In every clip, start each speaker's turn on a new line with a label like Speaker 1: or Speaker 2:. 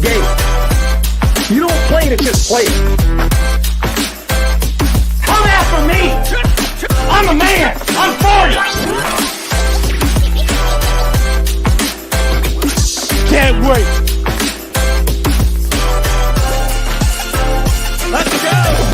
Speaker 1: game. You don't play to just play it. Come after me. I'm a man. I'm for you. Can't wait. Let's go.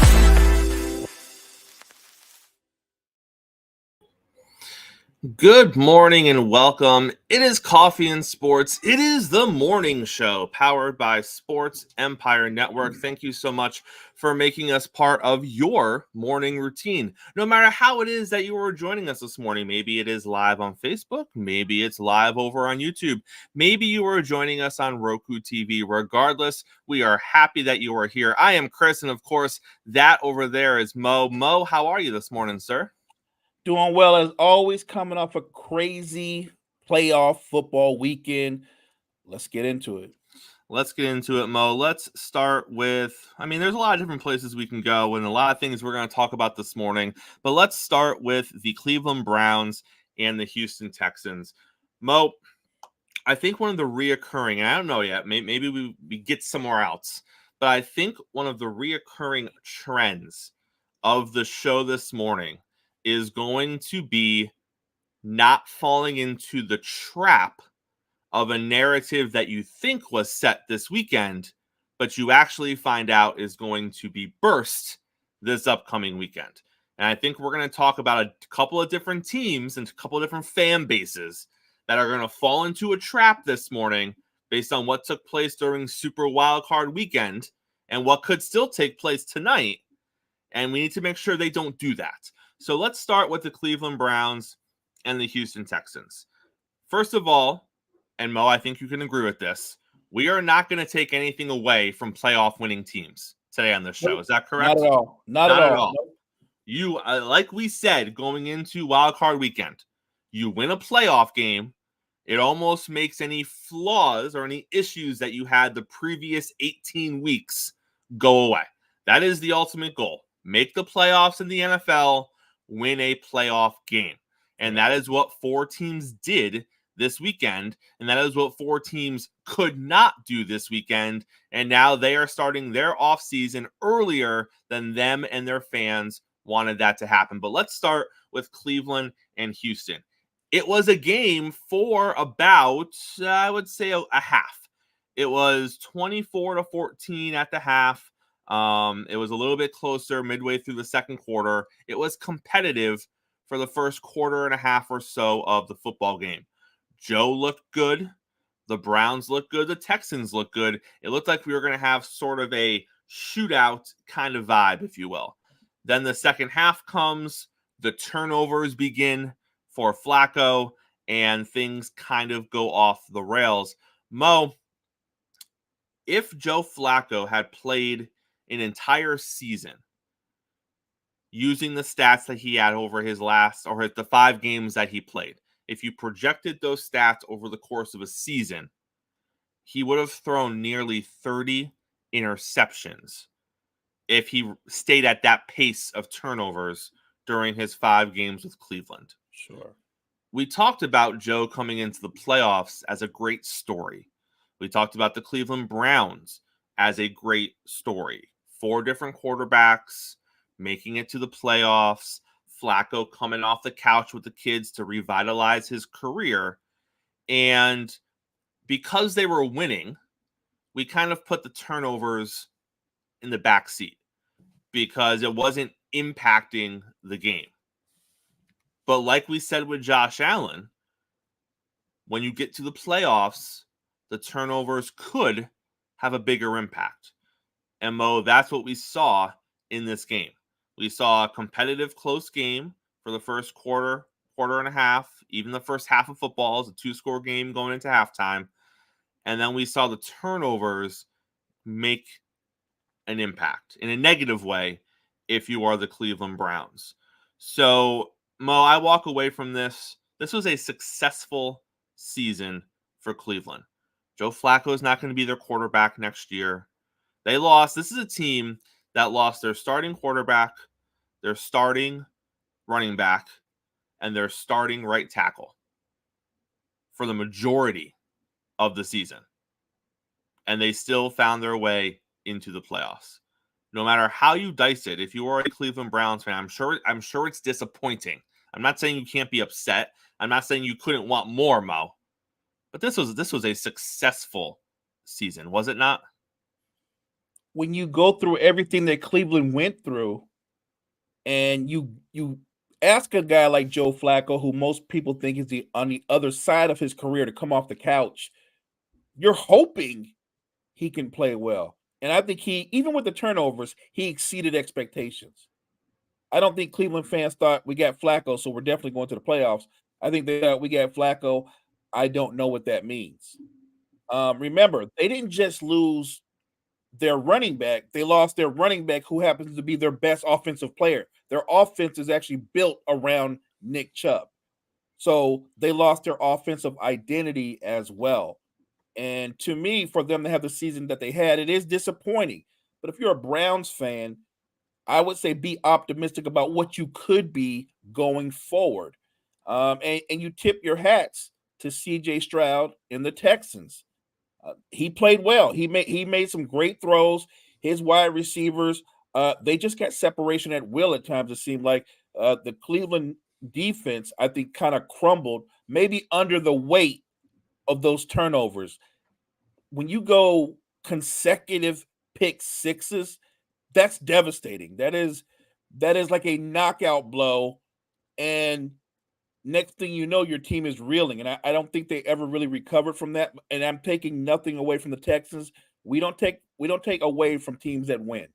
Speaker 2: Good morning and welcome. It is Coffee and Sports. It is the morning show powered by Sports Empire Network. Thank you so much for making us part of your morning routine. No matter how it is that you are joining us this morning, maybe it is live on Facebook, maybe it's live over on YouTube, maybe you are joining us on Roku TV. Regardless, we are happy that you are here. I am Chris, and of course, that over there is Mo. Mo, how are you this morning, sir?
Speaker 3: Doing well as always, coming off a crazy playoff football weekend. Let's get into it.
Speaker 2: Let's get into it, Mo. Let's start with, there's a lot of different places we can go and a lot of things we're going to talk about this morning, but let's start with the Cleveland Browns and the Houston Texans. Mo, I think one of the reoccurring, and I don't know yet, maybe we get somewhere else, but I think one of the reoccurring trends of the show this morning is going to be not falling into the trap of a narrative that you think was set this weekend, but you actually find out is going to be burst this upcoming weekend. And I think we're going to talk about a couple of different teams and a couple of different fan bases that are going to fall into a trap this morning based on what took place during Super Wildcard weekend and what could still take place tonight. And we need to make sure they don't do that. So let's start with the Cleveland Browns and the Houston Texans. First of all, and Mo, I think you can agree with this, we are not going to take anything away from playoff winning teams today on this show. Is that correct?
Speaker 3: Not at all. Not at all. Nope.
Speaker 2: You, like we said, going into Wildcard weekend, you win a playoff game, it almost makes any flaws or any issues that you had the previous 18 weeks go away. That is the ultimate goal. Make the playoffs in the NFL, win a playoff game. And that is what four teams did this weekend. And that is what four teams could not do this weekend. And now they are starting their offseason earlier than them and their fans wanted that to happen. But let's start with Cleveland and Houston. It was a game for about, I would say, a half. It was 24-14 at the half. It was a little bit closer midway through the second quarter. It was competitive for the first quarter and a half or so of the football game. Joe looked good. The Browns looked good. The Texans looked good. It looked like we were going to have sort of a shootout kind of vibe, if you will. Then the second half comes. The turnovers begin for Flacco, and things kind of go off the rails. Mo, if Joe Flacco had played an entire season using the stats that he had over his last or the 5 games that he played, if you projected those stats over the course of a season, he would have thrown nearly 30 interceptions if he stayed at that pace of turnovers during his 5 games with Cleveland.
Speaker 3: Sure.
Speaker 2: We talked about Joe coming into the playoffs as a great story. We talked about the Cleveland Browns as a great story. 4 different quarterbacks making it to the playoffs. Flacco coming off the couch with the kids to revitalize his career. And because they were winning, we kind of put the turnovers in the back seat because it wasn't impacting the game. But like we said with Josh Allen, when you get to the playoffs, the turnovers could have a bigger impact. And Mo, that's what we saw in this game. We saw a competitive, close game for the first quarter and a half. Even the first half of football is a 2-score game going into halftime. And then we saw the turnovers make an impact in a negative way if you are the Cleveland Browns. So, Mo, I walk away from this. This was a successful season for Cleveland. Joe Flacco is not going to be their quarterback next year. They lost. This is a team that lost their starting quarterback, their starting running back, and their starting right tackle for the majority of the season. and they still found their way into the playoffs. No matter how you dice it, if you are a Cleveland Browns fan, I'm sure it's disappointing. I'm not saying you can't be upset. I'm not saying you couldn't want more, Mo. But this was a successful season, was it not?
Speaker 3: When you go through everything that Cleveland went through, and you ask a guy like Joe Flacco, who most people think is on the other side of his career, to come off the couch, you're hoping he can play well. And I think even with the turnovers, he exceeded expectations. I don't think Cleveland fans thought we got Flacco, so we're definitely going to the playoffs. I think they thought we got Flacco. I don't know what that means. Remember, they didn't just lose their running back, they lost their running back, who happens to be their best offensive player. Their offense is actually built around Nick Chubb. So they lost their offensive identity as well. And to me, for them to have the season that they had, it is disappointing. But if you're a Browns fan, I would say be optimistic about what you could be going forward. And you tip your hats to CJ Stroud and the Texans. He played well. He made some great throws. His wide receivers, they just got separation at will at times. It seemed like the Cleveland defense, I think, kind of crumbled, maybe under the weight of those turnovers. When you go consecutive pick sixes, that's devastating. That is like a knockout blow. And next thing you know, your team is reeling. And I don't think they ever really recovered from that. And I'm taking nothing away from the Texans. We don't take away from teams that win.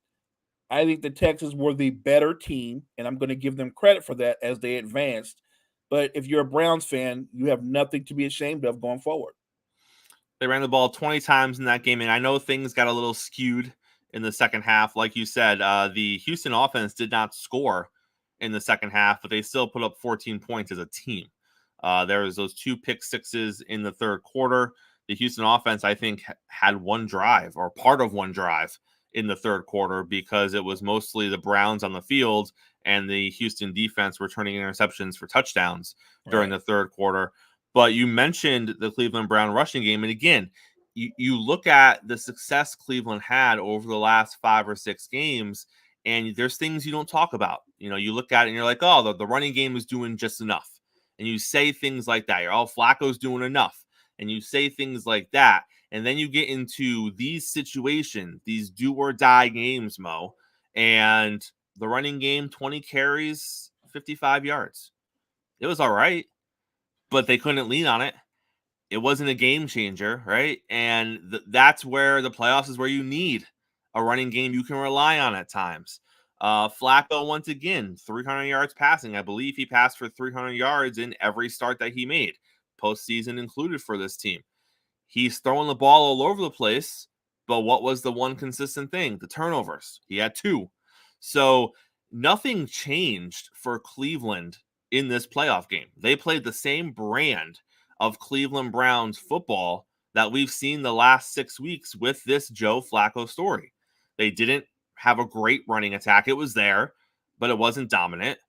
Speaker 3: I think the Texans were the better team, and I'm going to give them credit for that as they advanced. But if you're a Browns fan, you have nothing to be ashamed of going forward.
Speaker 2: They ran the ball 20 times in that game, and I know things got a little skewed in the second half. Like you said, the Houston offense did not score in the second half, but they still put up 14 points as a team. There was those 2 pick sixes in the third quarter. The Houston offense, I think, had one drive or part of one drive in the third quarter because it was mostly the Browns on the field and the Houston defense returning interceptions for touchdowns during the third quarter. But you mentioned the Cleveland Brown rushing game. And again, you look at the success Cleveland had over the last 5 or 6 games, and there's things you don't talk about. You know, you look at it and you're like, oh, the running game is doing just enough. And you say things like that. You're, oh, Flacco's doing enough. And you say things like that. And then you get into these situations, these do or die games, Mo. And the running game, 20 carries, 55 yards. It was all right, but they couldn't lean on it. It wasn't a game changer, right? And that's where the playoffs is where you need a running game you can rely on at times. Flacco, once again, 300 yards passing. I believe he passed for 300 yards in every start that he made, postseason included for this team. He's throwing the ball all over the place, but what was the one consistent thing? The turnovers. He had 2. So nothing changed for Cleveland in this playoff game. They played the same brand of Cleveland Browns football that we've seen the last 6 weeks with this Joe Flacco story. They didn't have a great running attack. It was there, but it wasn't dominant.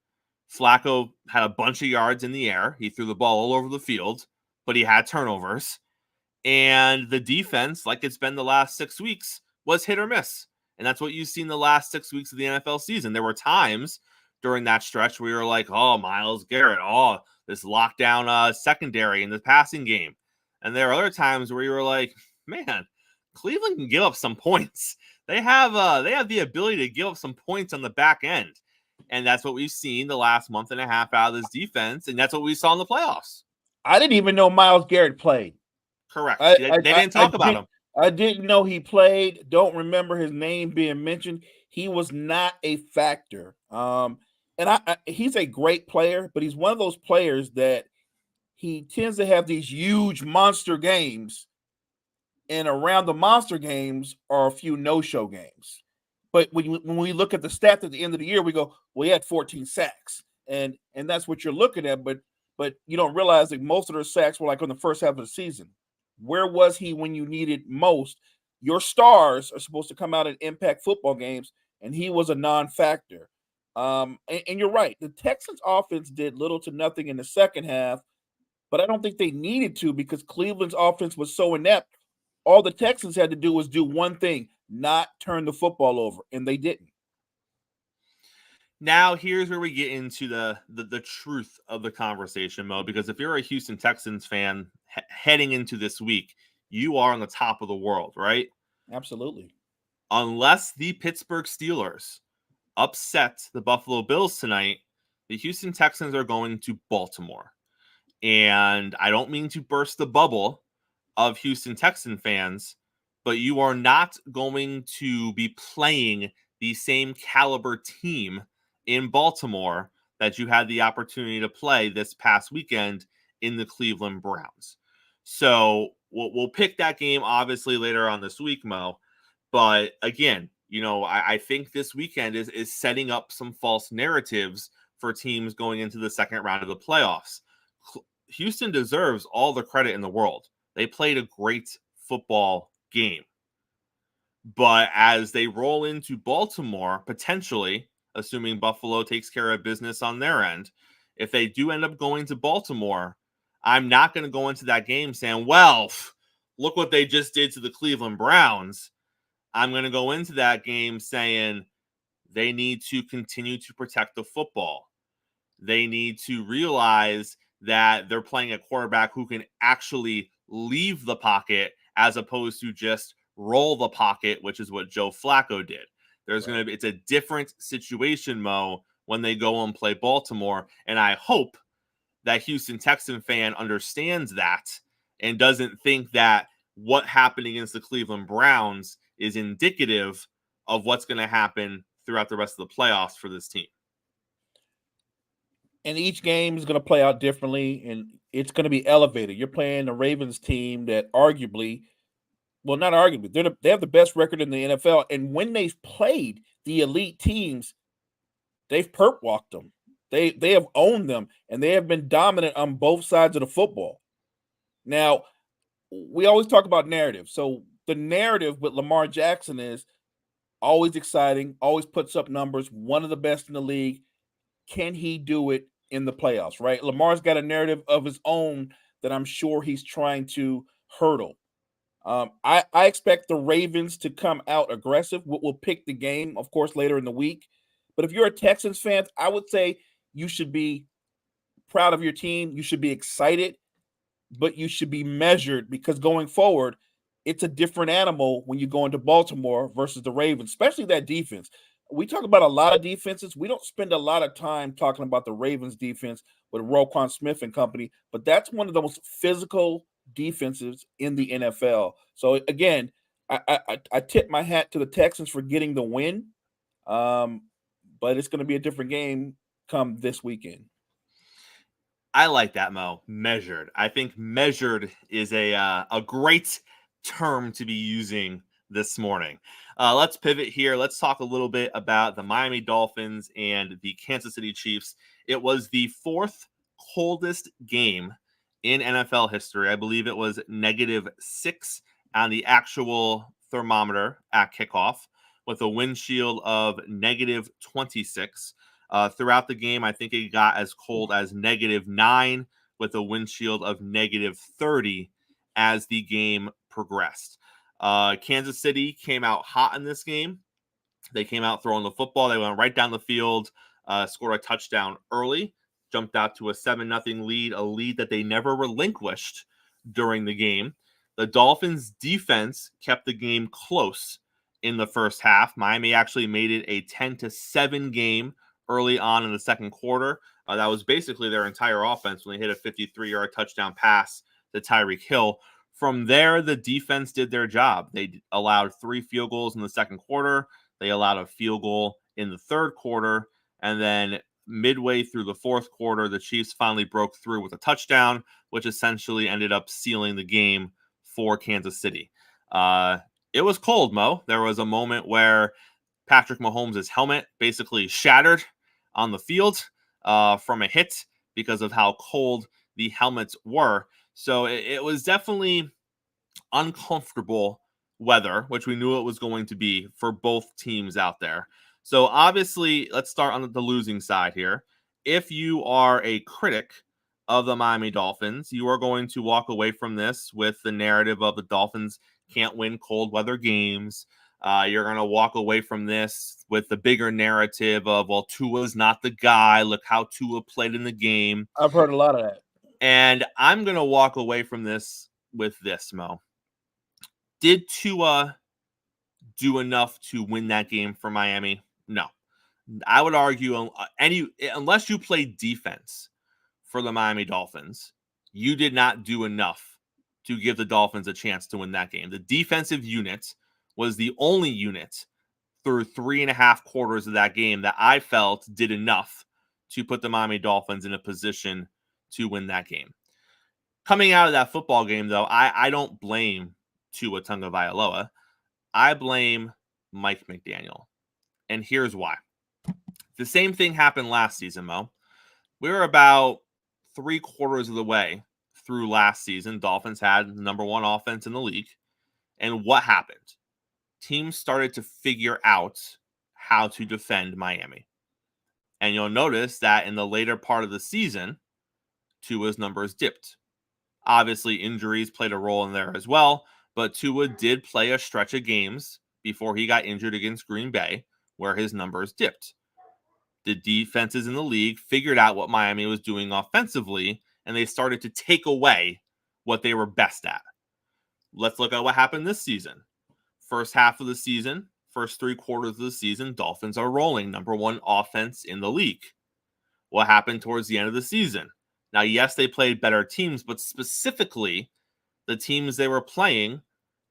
Speaker 2: Flacco had a bunch of yards in the air. He threw the ball all over the field, but he had turnovers. And the defense, like it's been the last 6 weeks, was hit or miss. And that's what you've seen the last 6 weeks of the NFL season. There were times during that stretch where you were like, oh, Myles Garrett, oh, this lockdown secondary in the passing game. And there are other times where you were like, man, Cleveland can give up some points. They have the ability to give up some points on the back end. And that's what we've seen the last month and a half out of this defense. And that's what we saw in the playoffs.
Speaker 3: I didn't even know Myles Garrett played.
Speaker 2: Correct. They didn't talk about him.
Speaker 3: I didn't know he played. Don't remember his name being mentioned. He was not a factor. He's a great player, but he's one of those players that he tends to have these huge monster games, and around the monster games are a few no-show games. But when we look at the stats at the end of the year, we go, well, he had 14 sacks, and that's what you're looking at. But you don't realize that most of their sacks were like on the first half of the season. Where was he when you needed most? Your stars are supposed to come out and impact football games, and he was a non-factor. And you're right. The Texans offense did little to nothing in the second half, but I don't think they needed to because Cleveland's offense was so inept all the Texans had to do was do one thing, not turn the football over, and they didn't.
Speaker 2: Now, here's where we get into the truth of the conversation, Mo, because if you're a Houston Texans fan heading into this week, you are on the top of the world, right?
Speaker 3: Absolutely.
Speaker 2: Unless the Pittsburgh Steelers upset the Buffalo Bills tonight, the Houston Texans are going to Baltimore. And I don't mean to burst the bubble of Houston Texan fans, but you are not going to be playing the same caliber team in Baltimore that you had the opportunity to play this past weekend in the Cleveland Browns. So we'll pick that game obviously later on this week, Mo. But again, I think this weekend is setting up some false narratives for teams going into the second round of the playoffs. Houston deserves all the credit in the world. They played a great football game. But as they roll into Baltimore, potentially, assuming Buffalo takes care of business on their end, if they do end up going to Baltimore, I'm not going to go into that game saying, well, look what they just did to the Cleveland Browns. I'm going to go into that game saying they need to continue to protect the football. They need to realize that they're playing a quarterback who can actually leave the pocket as opposed to just roll the pocket, which is what Joe Flacco did. It's a different situation, Mo, when they go and play Baltimore. And I hope that Houston Texan fan understands that and doesn't think that what happened against the Cleveland Browns is indicative of what's going to happen throughout the rest of the playoffs for this team.
Speaker 3: And each game is going to play out differently, and it's going to be elevated. You're playing a Ravens team that arguably, well, not arguably, they have the best record in the NFL. And when they've played the elite teams, they've perp walked them. They have owned them, and they have been dominant on both sides of the football. Now, we always talk about narrative. So the narrative with Lamar Jackson is always exciting, always puts up numbers, one of the best in the league. Can he do it in the playoffs, right? Lamar's got a narrative of his own that I'm sure he's trying to hurdle. I expect the Ravens to come out aggressive. We'll pick the game, of course, later in the week. But if you're a Texans fan, I would say you should be proud of your team. You should be excited, but you should be measured because going forward, it's a different animal when you go into Baltimore versus the Ravens, especially that defense. We talk about a lot of defenses. We don't spend a lot of time talking about the Ravens defense with Roquan Smith and company, but that's one of the most physical defenses in the NFL. So again, I tip my hat to the Texans for getting the win, but it's going to be a different game come this weekend.
Speaker 2: I like that, Mo. Measured. I think measured is a great term to be using this morning. Let's pivot here. Let's talk a little bit about the Miami Dolphins and the Kansas City Chiefs. It was the fourth coldest game in NFL history. I believe it was -6 on the actual thermometer at kickoff with a wind chill of -26. Throughout the game, I think it got as cold as -9 with a wind chill of -30 as the game progressed. Kansas City came out hot in this game. They came out throwing the football. They went right down the field, scored a touchdown early, jumped out to a 7-0 lead, a lead that they never relinquished during the game. The Dolphins' defense kept the game close in the first half. Miami actually made it a 10-7 game early on in the second quarter. That was basically their entire offense when they hit a 53-yard touchdown pass to Tyreek Hill. From there, the defense did their job. They allowed 3 field goals in the second quarter. They allowed a field goal in the third quarter. And then midway through the fourth quarter, the Chiefs finally broke through with a touchdown, which essentially ended up sealing the game for Kansas City. It was cold, Mo. There was a moment where Patrick Mahomes' helmet basically shattered on the field from a hit because of how cold the helmets were. So it was definitely uncomfortable weather, which we knew it was going to be for both teams out there. So obviously, let's start on the losing side here. If you are a critic of the Miami Dolphins, you are going to walk away from this with the narrative of the Dolphins can't win cold weather games. You're going to walk away from this with the bigger narrative of, well, Tua's not the guy. Look how Tua played in the game.
Speaker 3: I've heard a lot of that.
Speaker 2: And I'm going to walk away from this with this, Mo. Did Tua do enough to win that game for Miami? No. I would argue unless you played defense for the Miami Dolphins, you did not do enough to give the Dolphins a chance to win that game. The defensive unit was the only unit through 3.5 quarters of that game that I felt did enough to put the Miami Dolphins in a position to win that game. Coming out of that football game, though, I don't blame Tua Tagovailoa. I blame Mike McDaniel. And here's why. The same thing happened last season, Mo. We were about 3/4 of the way through last season. Dolphins had the number 1 offense in the league. And what happened? Teams started to figure out how to defend Miami. And you'll notice that in the later part of the season, Tua's numbers dipped. Obviously, injuries played a role in there as well, but Tua did play a stretch of games before he got injured against Green Bay where his numbers dipped. The defenses in the league figured out what Miami was doing offensively, and they started to take away what they were best at. Let's look at what happened this season. First half of the season, first 3/4 of the season, Dolphins are rolling, number 1 offense in the league. What happened towards the end of the season? Now, yes, they played better teams, but specifically, the teams they were playing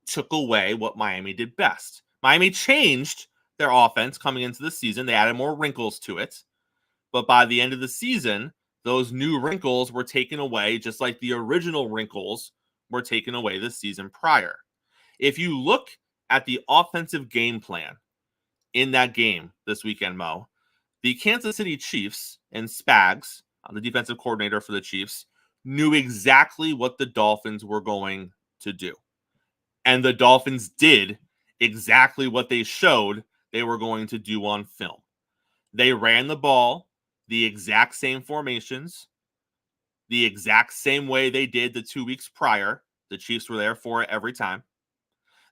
Speaker 2: took away what Miami did best. Miami changed their offense coming into the season. They added more wrinkles to it. But by the end of the season, those new wrinkles were taken away, just like the original wrinkles were taken away the season prior. If you look at the offensive game plan in that game this weekend, Mo, the Kansas City Chiefs and Spags, the defensive coordinator for the Chiefs, knew exactly what the Dolphins were going to do. And the Dolphins did exactly what they showed they were going to do on film. They ran the ball the exact same formations, the exact same way they did the 2 weeks prior. The Chiefs were there for it every time.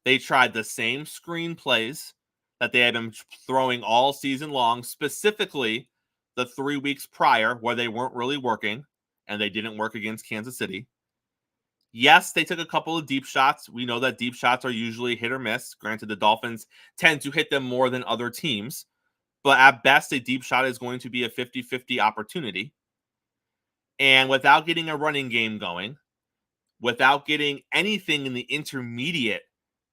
Speaker 2: They tried the same screen plays that they had been throwing all season long, specifically the 3 weeks prior where they weren't really working, and they didn't work against Kansas City. Yes, they took a couple of deep shots. We know that deep shots are usually hit or miss. Granted, the Dolphins tend to hit them more than other teams. But at best, a deep shot is going to be a 50-50 opportunity. And without getting a running game going, without getting anything in the intermediate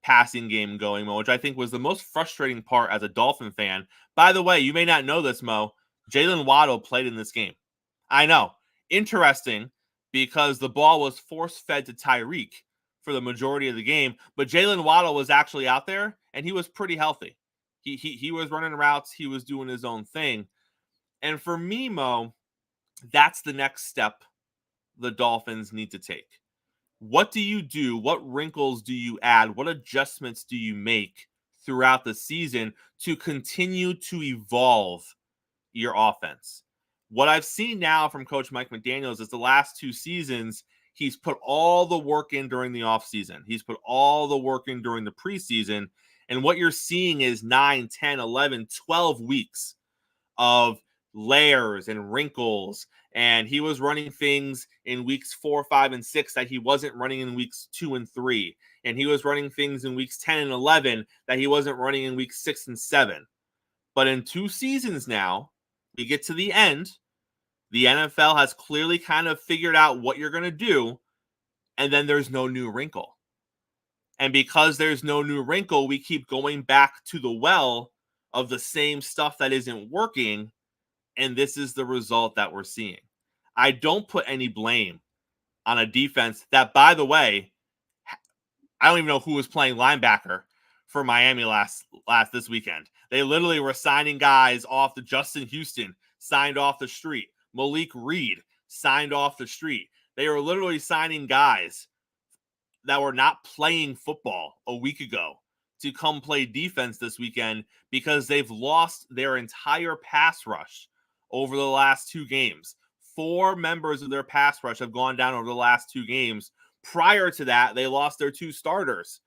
Speaker 2: passing game going, Mo, which I think was the most frustrating part as a Dolphin fan. By the way, you may not know this, Mo. Jalen Waddle played in this game. I know. Interesting, because the ball was force-fed to Tyreek for the majority of the game, but Jalen Waddle was actually out there, and he was pretty healthy. He was running routes. He was doing his own thing. And for me, Mo, that's the next step the Dolphins need to take. What do you do? What wrinkles do you add? What adjustments do you make throughout the season to continue to evolve your offense? What I've seen now from Coach Mike McDaniels is the last 2 seasons, he's put all the work in during the offseason. He's put all the work in during the preseason. And what you're seeing is 9, 10, 11, 12 weeks of layers and wrinkles. And he was running things in weeks 4, 5, and 6 that he wasn't running in weeks 2 and 3. And he was running things in weeks 10 and 11 that he wasn't running in weeks 6 and 7. But in 2 seasons now, we get to the end. The NFL has clearly kind of figured out what you're going to do. And then there's no new wrinkle. And because there's no new wrinkle, we keep going back to the well of the same stuff that isn't working. And this is the result that we're seeing. I don't put any blame on a defense that, by the way, I don't even know who was playing linebacker for Miami this weekend. They literally were signing guys off the Justin Houston, signed off the street. Malik Reed signed off the street. They were literally signing guys that were not playing football a week ago to come play defense this weekend because they've lost their entire pass rush over the last 2 games. 4 members of their pass rush have gone down over the last 2 games. Prior to that, they lost their 2 starters.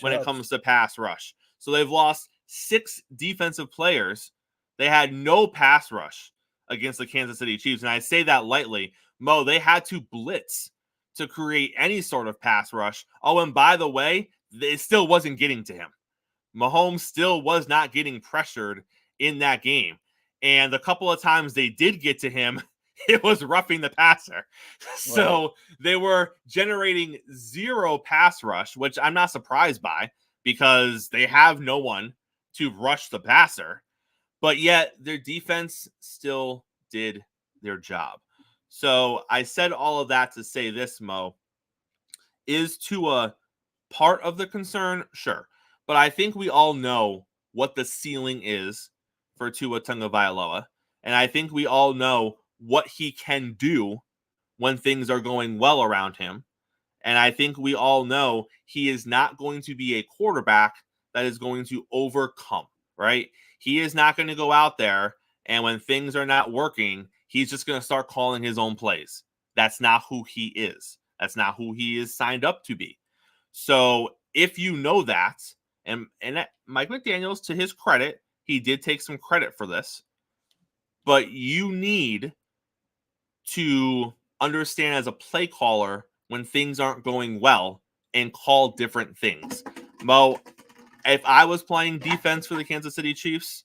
Speaker 2: when it comes to pass rush. So they've lost 6 defensive players. They had no pass rush against the Kansas City Chiefs. And I say that lightly. Mo, they had to blitz to create any sort of pass rush. Oh, and by the way, it still wasn't getting to him. Mahomes still was not getting pressured in that game. And the couple of times they did get to him, it was roughing the passer. So they were generating 0 pass rush, which I'm not surprised by because they have no one to rush the passer. But yet their defense still did their job. So I said all of that to say this, Mo. Is Tua part of the concern? Sure. But I think we all know what the ceiling is for Tua Tagovailoa. And I think we all know what he can do when things are going well around him. And I think we all know he is not going to be a quarterback that is going to overcome, right? He is not going to go out there and when things are not working, he's just going to start calling his own plays. That's not who he is. That's not who he is signed up to be. So if you know that, and Mike McDaniels, to his credit, he did take some credit for this, but you need to understand as a play caller when things aren't going well and call different things. Mo, if I was playing defense for the Kansas City Chiefs,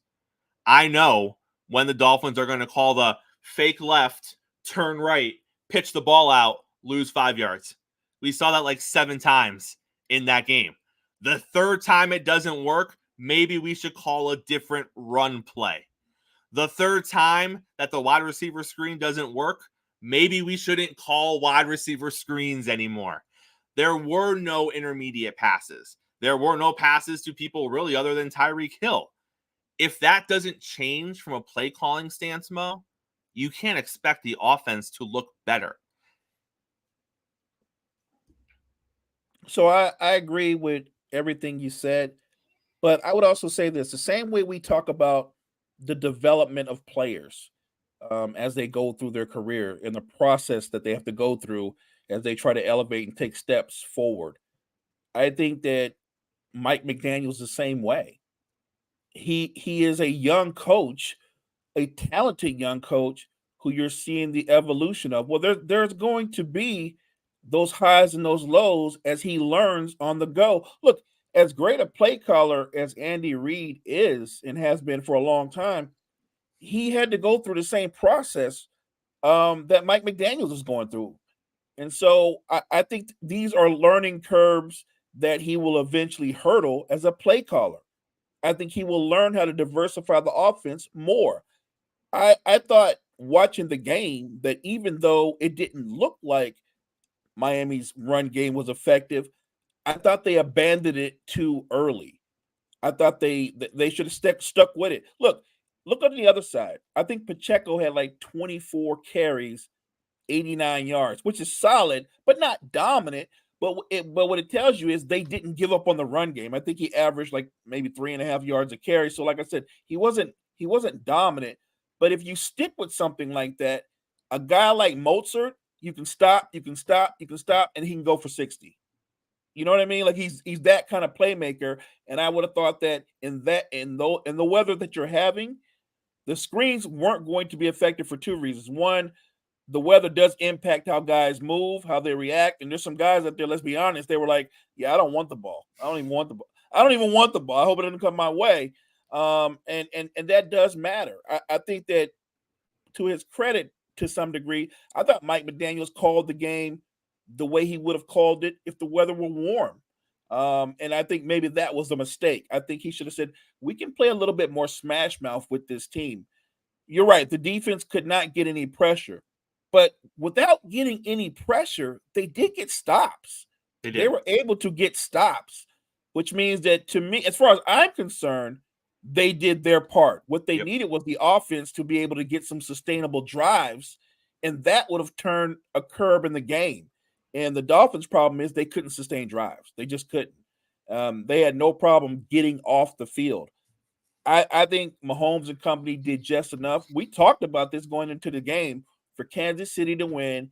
Speaker 2: I know when the Dolphins are going to call the fake left, turn right, pitch the ball out, lose 5 yards. We saw that like 7 times in that game. The 3rd time it doesn't work, maybe we should call a different run play. The 3rd time that the wide receiver screen doesn't work, maybe we shouldn't call wide receiver screens anymore. There were no intermediate passes. There were no passes to people really other than Tyreek Hill. If that doesn't change from a play calling stance, Mo, you can't expect the offense to look better.
Speaker 3: So I agree with everything you said, but I would also say this: the same way we talk about the development of players as they go through their career and the process that they have to go through as they try to elevate and take steps forward. I think that Mike McDaniel's the same way. He is a young coach, a talented young coach who you're seeing the evolution of. Well, there's going to be those highs and those lows as he learns on the go. Look, as great a play caller as Andy Reid is and has been for a long time, he had to go through the same process that Mike McDaniels is going through. And so I think these are learning curves that he will eventually hurdle as a play caller. I think he will learn how to diversify the offense more. I thought watching the game that even though it didn't look like Miami's run game was effective, I thought they abandoned it too early. I thought they should have stuck with it. Look on the other side. I think Pacheco had like 24 carries, 89 yards, which is solid, but not dominant. But what it tells you is they didn't give up on the run game. I think he averaged like maybe 3.5 yards a carry. So like I said, he wasn't dominant. But if you stick with something like that, a guy like Mozart, you can stop, and he can go for 60. You know what I mean? Like he's that kind of playmaker. And I would have thought that in the weather that you're having, the screens weren't going to be effective for 2 reasons. One, the weather does impact how guys move, how they react. And there's some guys out there, let's be honest, they were like, yeah, I don't want the ball. I don't even want the ball. I hope it doesn't come my way. And that does matter. I think that to his credit, to some degree, I thought Mike McDaniels called the game the way he would have called it if the weather were warm. And I think maybe that was a mistake. I think he should have said, we can play a little bit more smash mouth with this team. You're right. The defense could not get any pressure. But without getting any pressure, they did get stops. They were able to get stops, which means that to me, as far as I'm concerned, they did their part. What they needed was the offense to be able to get some sustainable drives, and that would have turned a curb in the game. And the Dolphins' problem is they couldn't sustain drives. They just couldn't. They had no problem getting off the field. I think Mahomes and company did just enough. We talked about this going into the game. For Kansas City to win,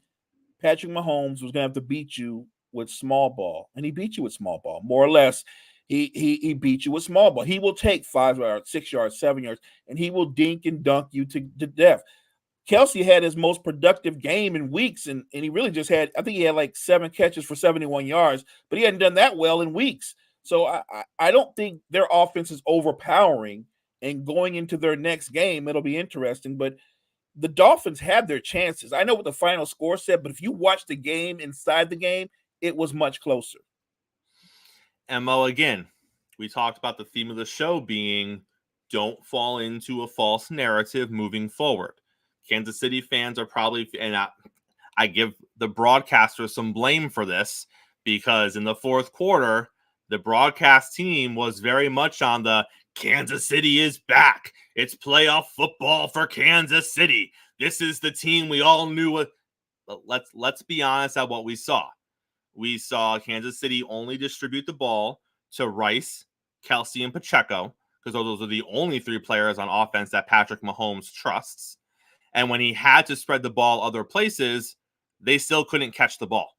Speaker 3: Patrick Mahomes was going to have to beat you with small ball, and he beat you with small ball, more or less. He beat you with small ball. He will take 5 yards, 6 yards, 7 yards, and he will dink and dunk you to death. Kelsey had his most productive game in weeks, and he really just had, I think he had like 7 catches for 71 yards, but he hadn't done that well in weeks. So I don't think their offense is overpowering, and going into their next game, it'll be interesting. But the Dolphins had their chances. I know what the final score said, but if you watch the game inside the game, it was much closer.
Speaker 2: And Mo, again, we talked about the theme of the show being don't fall into a false narrative moving forward. Kansas City fans are probably, and I give the broadcaster some blame for this, because in the fourth quarter, the broadcast team was very much on the Kansas City is back. It's playoff football for Kansas City. This is the team we all knew. Let's be honest at what we saw. We saw Kansas City only distribute the ball to Rice, Kelsey, and Pacheco, because those are the only 3 players on offense that Patrick Mahomes trusts. And when he had to spread the ball other places, they still couldn't catch the ball.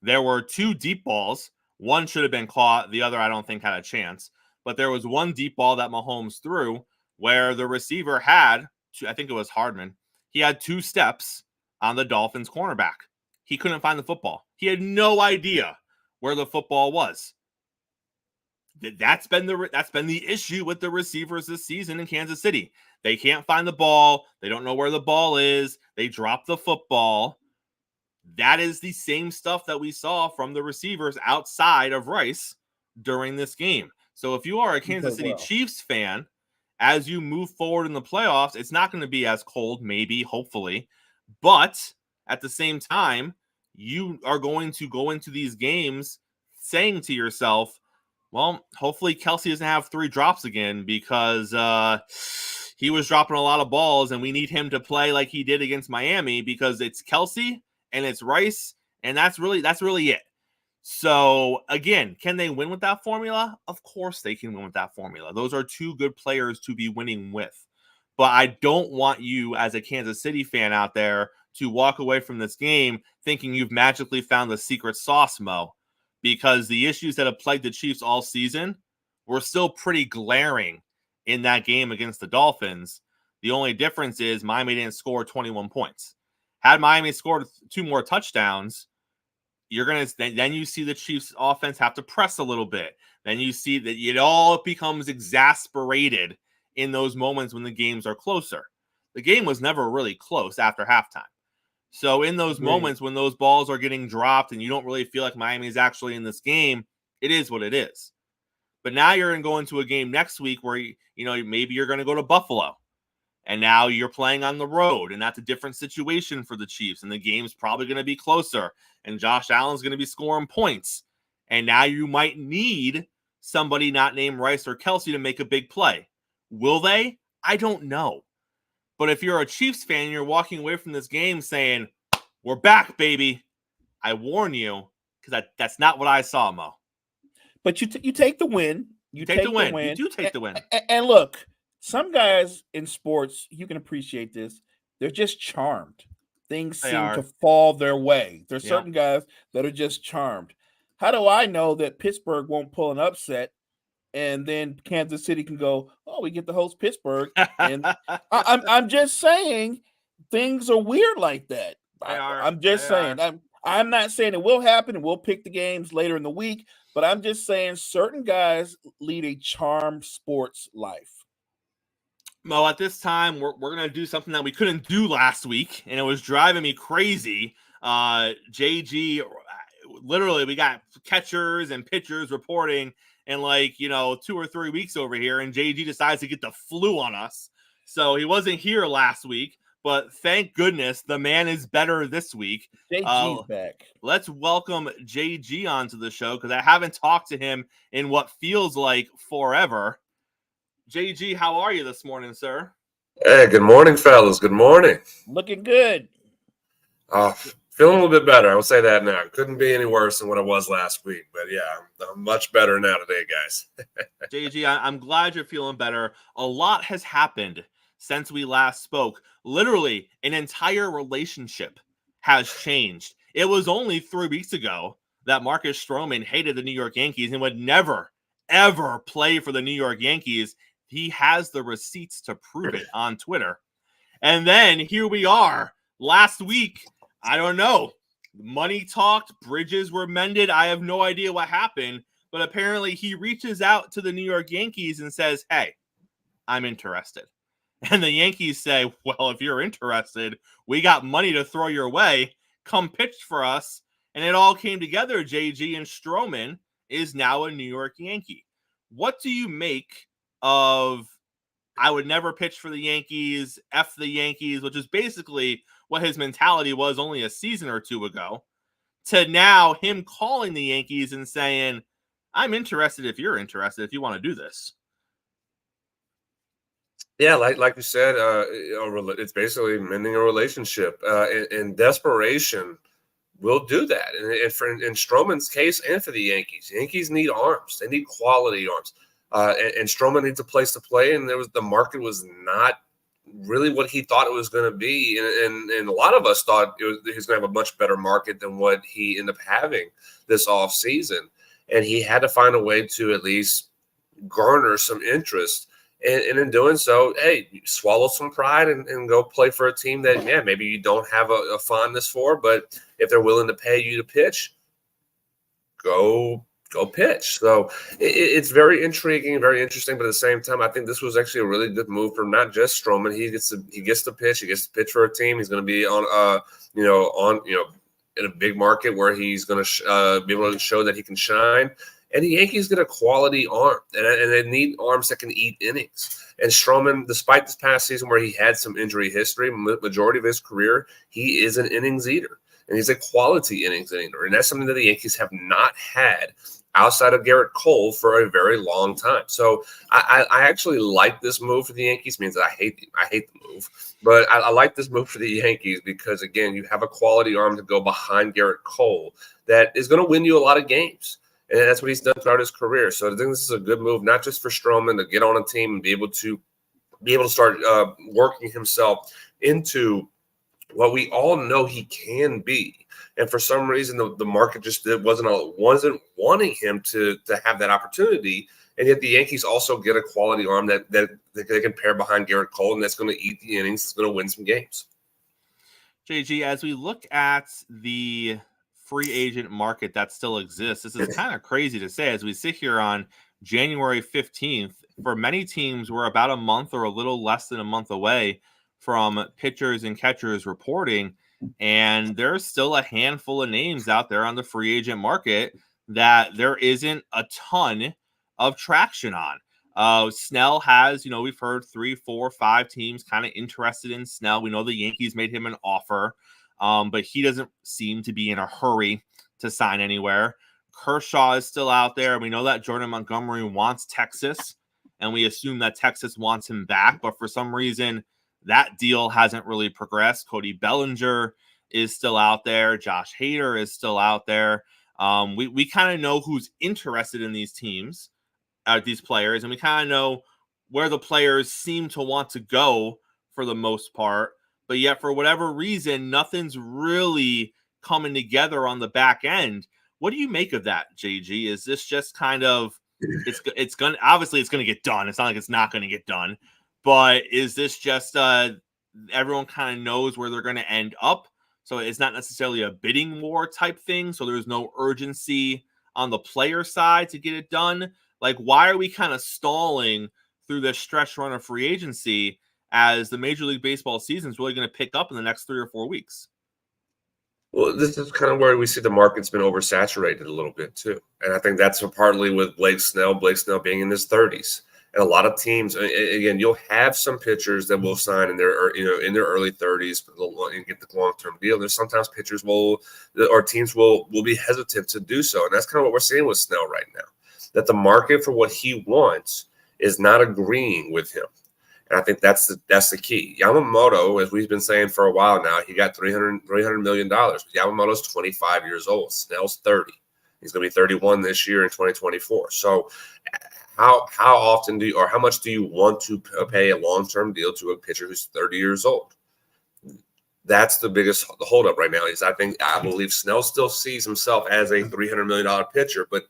Speaker 2: There were 2 deep balls. One should have been caught. The other, I don't think, had a chance. But there was one deep ball that Mahomes threw where the receiver had, I think it was Hardman, he had 2 steps on the Dolphins cornerback. He couldn't find the football. He had no idea where the football was. That's been the issue with the receivers this season in Kansas City. They can't find the ball. They don't know where the ball is. They drop the football. That is the same stuff that we saw from the receivers outside of Rice during this game. So if you are a Kansas City Chiefs fan, as you move forward in the playoffs, it's not going to be as cold, maybe, hopefully. But at the same time, you are going to go into these games saying to yourself, well, hopefully Kelsey doesn't have 3 drops again, because he was dropping a lot of balls, and we need him to play like he did against Miami, because it's Kelsey and it's Rice, and that's really it. So, again, can they win with that formula? Of course they can win with that formula. Those are 2 good players to be winning with. But I don't want you, as a Kansas City fan out there, to walk away from this game thinking you've magically found the secret sauce, Mo, because the issues that have plagued the Chiefs all season were still pretty glaring in that game against the Dolphins. The only difference is Miami didn't score 21 points. Had Miami scored 2 more touchdowns, then you see the Chiefs offense have to press a little bit. Then you see that it all becomes exasperated in those moments when the games are closer. The game was never really close after halftime. So in those moments when those balls are getting dropped and you don't really feel like Miami is actually in this game, it is what it is. But now you're going to go into a game next week where maybe you're going to go to Buffalo, and now you're playing on the road, and that's a different situation for the Chiefs, and the game's probably going to be closer, and Josh Allen's going to be scoring points, and now you might need somebody not named Rice or Kelsey to make a big play. Will they? I don't know. But if you're a Chiefs fan and you're walking away from this game saying, we're back, baby, I warn you, because that's not what I saw, Mo.
Speaker 3: But you take the win.
Speaker 2: You take the win. You do take the win.
Speaker 3: And look, some guys in sports, you can appreciate this, they're just charmed. Things seem to fall their way. There's certain guys that are just charmed. How do I know that Pittsburgh won't pull an upset and then Kansas City can go, oh, we get to host Pittsburgh? And I'm just saying things are weird like that. I'm just saying. I'm not saying it will happen and we'll pick the games later in the week, but I'm just saying certain guys lead a charmed sports life.
Speaker 2: Mo, at this time, we're going to do something that we couldn't do last week, and it was driving me crazy. JG, literally, we got catchers and pitchers reporting in 2 or 3 weeks over here, and JG decides to get the flu on us. So he wasn't here last week, but thank goodness the man is better this week.
Speaker 3: JG's back.
Speaker 2: Let's welcome JG onto the show, because I haven't talked to him in what feels like forever. JG, how are you this morning, sir?
Speaker 4: Hey, good morning, fellas. Good morning.
Speaker 3: Looking good.
Speaker 4: Feeling a little bit better. I would say that now. Couldn't be any worse than what it was last week. But yeah, I'm much better now today, guys.
Speaker 2: JG, I'm glad you're feeling better. A lot has happened since we last spoke. Literally, an entire relationship has changed. It was only 3 weeks ago that Marcus Stroman hated the New York Yankees and would never, ever play for the New York Yankees. He has the receipts to prove it on Twitter. And then here we are last week. I don't know. Money talked, bridges were mended. I have no idea what happened, but apparently he reaches out to the New York Yankees and says, hey, I'm interested. And the Yankees say, well, if you're interested, we got money to throw your way. Come pitch for us. And it all came together, JG, and Stroman is now a New York Yankee. What do you make of I would never pitch for the Yankees, F the Yankees, which is basically what his mentality was only a season or two ago, to now him calling the Yankees and saying, I'm interested if you're interested, if you want to do this?
Speaker 4: Yeah, like you said, it's basically mending a relationship. And desperation will do that. And in Stroman's case and for the Yankees need arms. They need quality arms. And Stroman needs a place to play, and the market was not really what he thought it was going to be, and a lot of us thought he was going to have a much better market than what he ended up having this offseason. And he had to find a way to at least garner some interest, and in doing so, hey, swallow some pride and go play for a team that, yeah, maybe you don't have a fondness for, but if they're willing to pay you to pitch, go pitch. So it's very intriguing, very interesting, but at the same time, I think this was actually a really good move for not just Stroman. He gets to pitch for a team. He's going to be on in a big market where he's going to be able to show that he can shine. And the Yankees get a quality arm, and they need arms that can eat innings. And Stroman, despite this past season where he had some injury history, majority of his career, he is an innings eater. And he's a quality innings eater. And that's something that the Yankees have not had outside of Garrett Cole for a very long time. So I actually like this move for the Yankees. It means that I hate the move. But I like this move for the Yankees because, again, you have a quality arm to go behind Garrett Cole that is going to win you a lot of games. And that's what he's done throughout his career. So I think this is a good move, not just for Stroman to get on a team and be able to start working himself into what we all know he can be. And for some reason, the market just wasn't wanting him to have that opportunity. And yet the Yankees also get a quality arm that they can pair behind Garrett Cole, and that's going to eat the innings. It's going to win some games.
Speaker 2: JG, as we look at the free agent market that still exists, this is kind of crazy to say as we sit here on January 15th. For many teams, we're about a month or a little less than a month away from pitchers and catchers reporting, and there's still a handful of names out there on the free agent market that there isn't a ton of traction on. Snell has, we've heard 3, 4, 5 teams kind of interested in Snell. We know the Yankees made him an offer, but he doesn't seem to be in a hurry to sign anywhere. Kershaw is still out there. We know that Jordan Montgomery wants Texas, and we assume that Texas wants him back, but for some reason, that deal hasn't really progressed. Cody Bellinger is still out there. Josh Hader is still out there. We kind of know who's interested in these teams, these players, and we kind of know where the players seem to want to go for the most part. But yet, for whatever reason, nothing's really coming together on the back end. What do you make of that, JG? Is this just kind of it's going to get done. It's not like it's not going to get done. But is this just everyone kind of knows where they're going to end up? So it's not necessarily a bidding war type thing. So there's no urgency on the player side to get it done. Like, why are we kind of stalling through this stretch run of free agency as the Major League Baseball season is really going to pick up in the next 3 or 4 weeks?
Speaker 4: Well, this is kind of where we see the market's been oversaturated a little bit too. And I think that's partly with Blake Snell being in his 30s. And a lot of teams, again, you'll have some pitchers that will sign in their early 30s and get the long-term deal. There's sometimes pitchers teams will be hesitant to do so. And that's kind of what we're seeing with Snell right now, that the market for what he wants is not agreeing with him. And I think that's the key. Yamamoto, as we've been saying for a while now, he got $300 million. Yamamoto's 25 years old. Snell's 30. He's going to be 31 this year in 2024. So how often how much do you want to pay a long-term deal to a pitcher who's 30 years old? That's the biggest holdup right now. I believe Snell still sees himself as a $300 million pitcher, but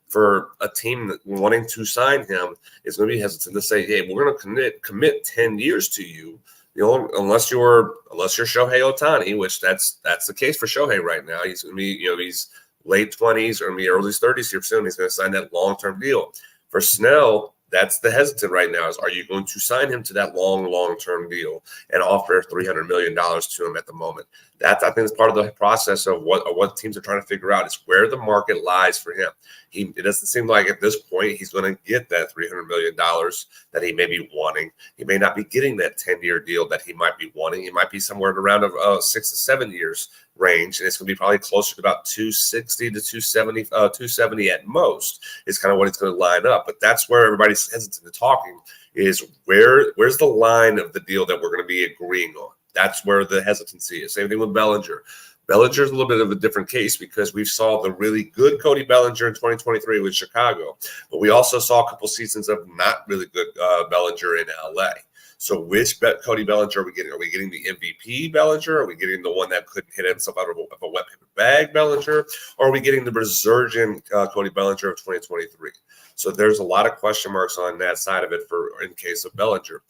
Speaker 4: for a team that wanting to sign him is going to be hesitant to say, "Hey, we're going to commit 10 years to you." Unless you're Shohei Ohtani, which that's the case for Shohei right now. He's going to be, he's late 20s or maybe early 30s here soon. He's going to sign that long-term deal. For Snell, that's the hesitant right now is, are you going to sign him to that long-term deal and offer $300 million to him at the moment? That, I think, is part of the process of what teams are trying to figure out is where the market lies for him. It doesn't seem like at this point he's going to get that $300 million that he may be wanting. He may not be getting that 10-year deal that he might be wanting. It might be somewhere around 6 to 7 years range, and it's going to be probably closer to about 260 to 270 at most is kind of what it's going to line up. But that's where everybody's hesitant to talking is where's the line of the deal that we're going to be agreeing on. That's where the hesitancy is. Same thing with Bellinger. Bellinger's a little bit of a different case because we saw the really good Cody Bellinger in 2023 with Chicago, but we also saw a couple seasons of not really good Bellinger in LA. So which Cody Bellinger are we getting? Are we getting the MVP Bellinger? Are we getting the one that couldn't hit himself out of a wet paper bag Bellinger? Or are we getting the resurgent Cody Bellinger of 2023? So there's a lot of question marks on that side of it in case of Bellinger.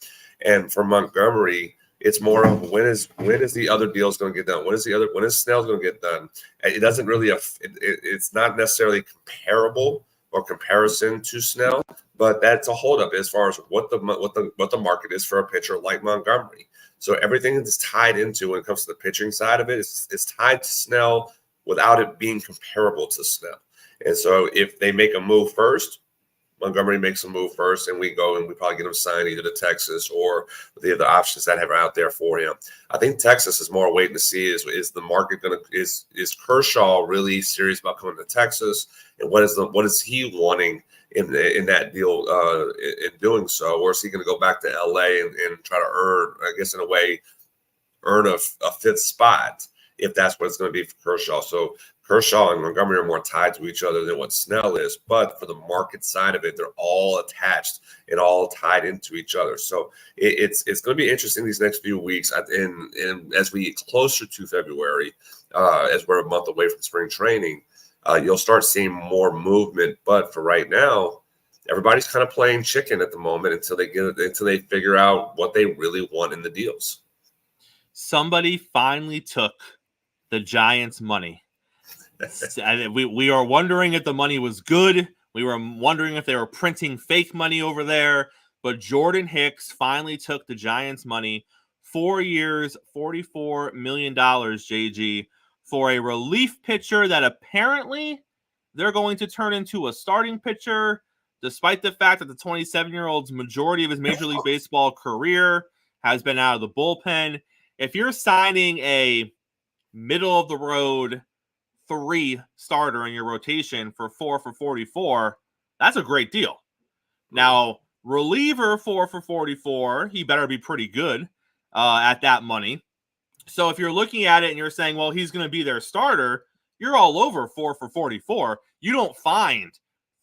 Speaker 4: And for Montgomery, it's more of when is the other deals going to get done? When is Snell's going to get done? It doesn't really it's not necessarily comparable or comparison to Snell, but that's a holdup as far as what the market is for a pitcher like Montgomery. So everything is tied into when it comes to the pitching side of it. It's tied to Snell without it being comparable to Snell. And so if they make a move first, Montgomery makes a move first, and we go and we probably get him signed either to Texas or the other options that have out there for him. I think Texas is more waiting to see is the market is Kershaw really serious about coming to Texas, and what is he wanting in that deal in doing so, or is he going to go back to LA and try to earn a fifth spot if that's what it's going to be for Kershaw? So Kershaw and Montgomery are more tied to each other than what Snell is, but for the market side of it, they're all attached and all tied into each other. So it's going to be interesting these next few weeks, and as we get closer to February, as we're a month away from spring training, you'll start seeing more movement. But for right now, everybody's kind of playing chicken at the moment until they figure out what they really want in the deals.
Speaker 2: Somebody finally took the Giants' money. We are wondering if the money was good. We were wondering if they were printing fake money over there. But Jordan Hicks finally took the Giants' money. 4 years, $44 million, JG, for a relief pitcher that apparently they're going to turn into a starting pitcher, despite the fact that the 27-year-old's majority of his Major League Baseball career has been out of the bullpen. If you're signing a middle-of-the-road 3 starter in your rotation for 4 for 44, that's a great deal. Now, reliever 4 for 44, he better be pretty good at that money. So if you're looking at it and you're saying, well, he's going to be their starter, you're all over 4 for 44. You don't find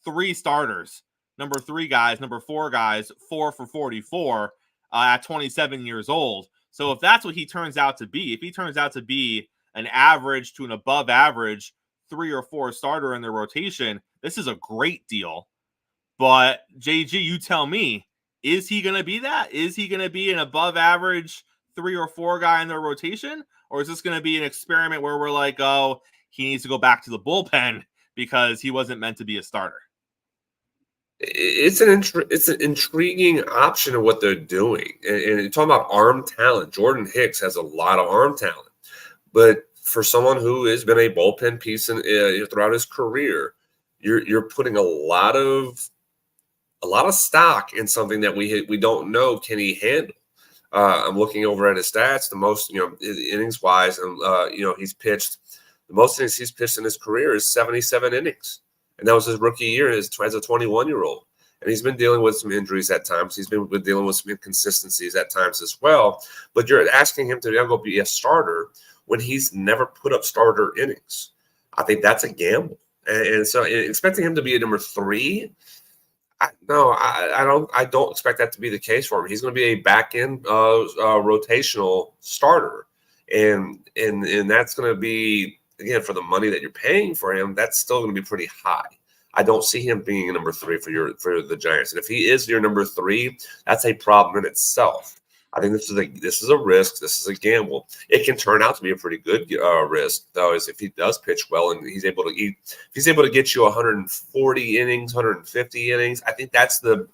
Speaker 2: 3 starters, number 3 guys, number 4 guys, 4 for 44 at 27 years old. So if that's what he turns out to be, if he turns out to be an average to an above average 3 or 4 starter in their rotation, this is a great deal. But JG, you tell me, is he going to be that? Is he going to be an above average 3 or 4 guy in their rotation? Or is this going to be an experiment where we're like, oh, he needs to go back to the bullpen because he wasn't meant to be a starter?
Speaker 4: It's an intriguing option of what they're doing. And you're talking about arm talent. Jordan Hicks has a lot of arm talent. But for someone who has been a bullpen piece throughout his career, you're putting a lot of stock in something that we don't know can he handle. I'm looking over at his stats. The most innings wise, and he's pitched the most innings he's pitched in his career is 77 innings, and that was his rookie year as a 21-year-old. And he's been dealing with some injuries at times. He's been dealing with some inconsistencies at times as well. But you're asking him to now go be a starter when he's never put up starter innings. I think that's a gamble. And so expecting him to be a number 3, I don't expect that to be the case for him. He's going to be a back-end rotational starter. and that's going to be, again, for the money that you're paying for him, that's still going to be pretty high. I don't see him being a number 3 for the Giants. And if he is your number 3, that's a problem in itself. I think this is a risk. This is a gamble. It can turn out to be a pretty good risk, though, is if he does pitch well and he's able to get you 140 innings, 150 innings. I think that's the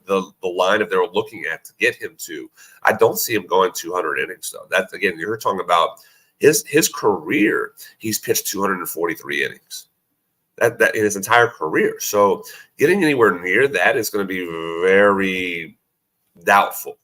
Speaker 4: line that they're looking at to get him to. I don't see him going 200 innings, though. That's, again, you're talking about his career. He's pitched 243 innings. That in his entire career. So getting anywhere near that is going to be very doubtful.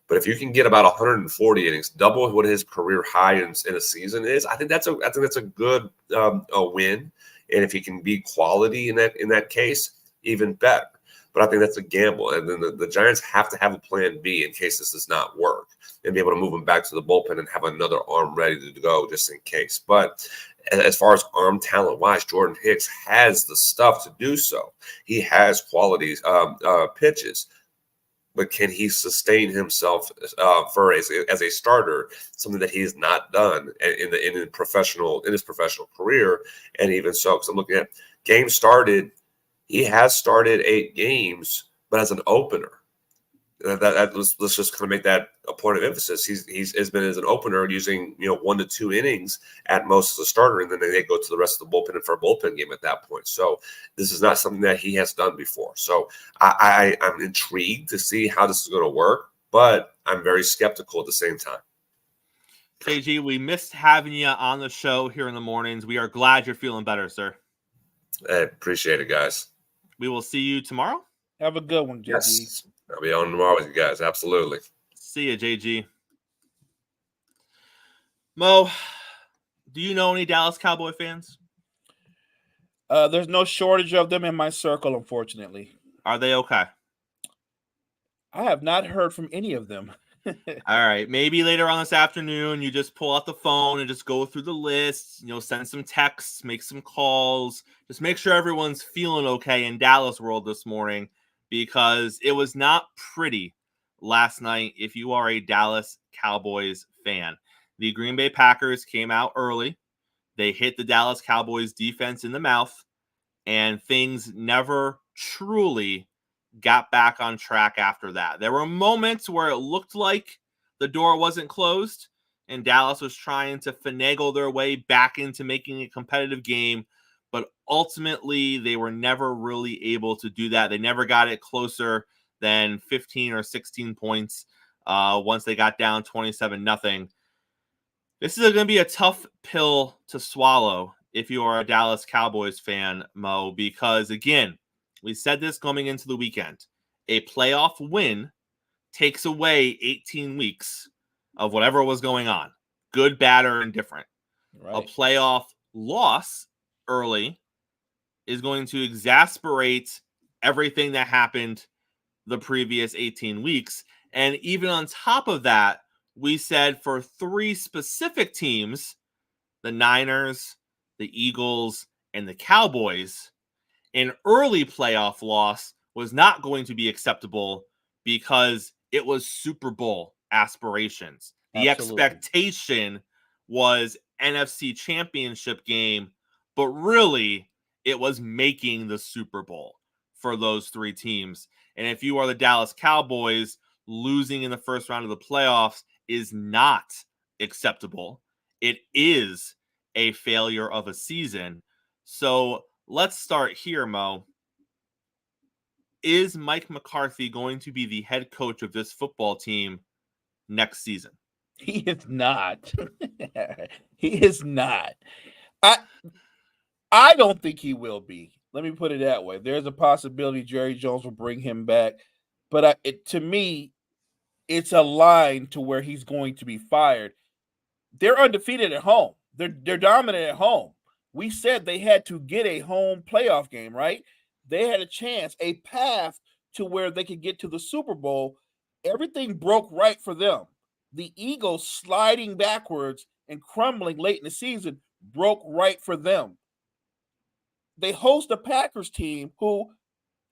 Speaker 4: But if you can get about 140 innings, double what his career high in a season is, I think that's a good a win. And if he can be quality in that case, even better. But I think that's a gamble. And then the Giants have to have a plan B in case this does not work, and be able to move him back to the bullpen and have another arm ready to go just in case. But as far as arm talent wise, Jordan Hicks has the stuff to do so. He has qualities, pitches. But can he sustain himself as a starter? Something that he has not done in his professional career, and even so, because I'm looking at games started, he has started 8 games, but as an opener. Let's just kind of make that a point of emphasis. He's been as an opener using 1 to 2 innings at most as a starter, and then they go to the rest of the bullpen for a bullpen game at that point. So this is not something that he has done before. So I'm intrigued to see how this is going to work, but I'm very skeptical at the same time.
Speaker 2: KG, we missed having you on the show here in the mornings. We are glad you're feeling better, sir.
Speaker 4: I appreciate it, guys.
Speaker 2: We will see you tomorrow.
Speaker 3: Have a good one, JG.
Speaker 4: Yes. I'll be on tomorrow with you guys. Absolutely.
Speaker 2: See you, JG. Mo, do you know any Dallas Cowboy fans?
Speaker 3: There's no shortage of them in my circle, unfortunately.
Speaker 2: Are they okay?
Speaker 3: I have not heard from any of them.
Speaker 2: All right. Maybe later on this afternoon, you just pull out the phone and just go through the list, send some texts, make some calls. Just make sure everyone's feeling okay in Dallas world this morning, because it was not pretty last night if you are a Dallas Cowboys fan. The Green Bay Packers came out early. They hit the Dallas Cowboys defense in the mouth, and things never truly got back on track after that. There were moments where it looked like the door wasn't closed and Dallas was trying to finagle their way back into making a competitive game, but ultimately they were never really able to do that. They never got it closer than 15 or 16 points once they got down 27-0. This is going to be a tough pill to swallow if you are a Dallas Cowboys fan, Mo, because again, we said this coming into the weekend. A playoff win takes away 18 weeks of whatever was going on, good, bad, or indifferent. Right. A playoff loss early is going to exasperate everything that happened the previous 18 weeks. And even on top of that, we said for 3 specific teams, the Niners, the Eagles, and the Cowboys, an early playoff loss was not going to be acceptable because it was Super Bowl aspirations. The
Speaker 3: Absolutely.
Speaker 2: expectation was NFC Championship game, but really it was making the Super Bowl for those 3 teams. And if you are the Dallas Cowboys, losing in the first round of the playoffs is not acceptable. It is a failure of a season. So let's start here, Mo. Is Mike McCarthy going to be the head coach of this football team next season?
Speaker 3: He is not. He is not. I don't think he will be. Let me put it that way. There's a possibility Jerry Jones will bring him back. But to me, it's a line to where he's going to be fired. They're undefeated at home. They're dominant at home. We said they had to get a home playoff game, right? They had a chance, a path to where they could get to the Super Bowl. Everything broke right for them. The Eagles sliding backwards and crumbling late in the season broke right for them. They host a Packers team who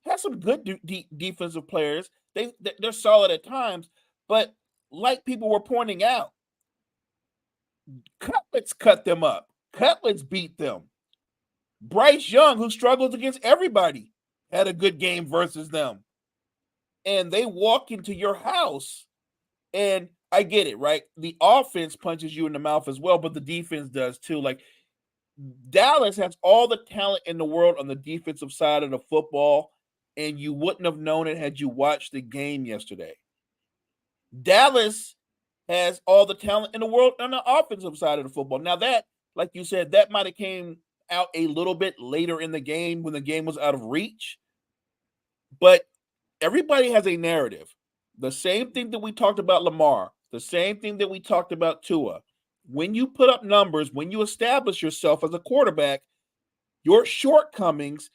Speaker 3: has some good defensive players. They're solid at times, but like people were pointing out, Cutlets cut them up. Cutlets beat them. Bryce Young, who struggles against everybody, had a good game versus them. And they walk into your house, and I get it, right? The offense punches you in the mouth as well, but the defense does too. Like, Dallas has all the talent in the world on the defensive side of the football, and you wouldn't have known it had you watched the game yesterday. Dallas has all the talent in the world on the offensive side of the football. Now that, like you said, that might have came out a little bit later in the game when the game was out of reach. But everybody has a narrative. The same thing that we talked about Lamar, the same thing that we talked about Tua. When you put up numbers, when you establish yourself as a quarterback, your shortcomings,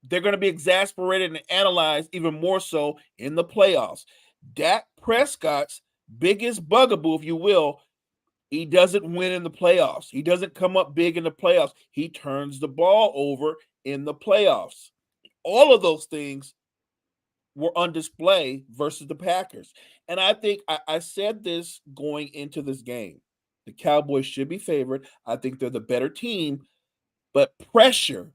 Speaker 3: they're going to be exasperated and analyzed even more so in the playoffs. Dak Prescott's biggest bugaboo, if you will, he doesn't win in the playoffs. He doesn't come up big in the playoffs. He turns the ball over in the playoffs. All of those things were on display versus the Packers. And I think I said this going into this game. The Cowboys should be favored. I think they're the better team, but pressure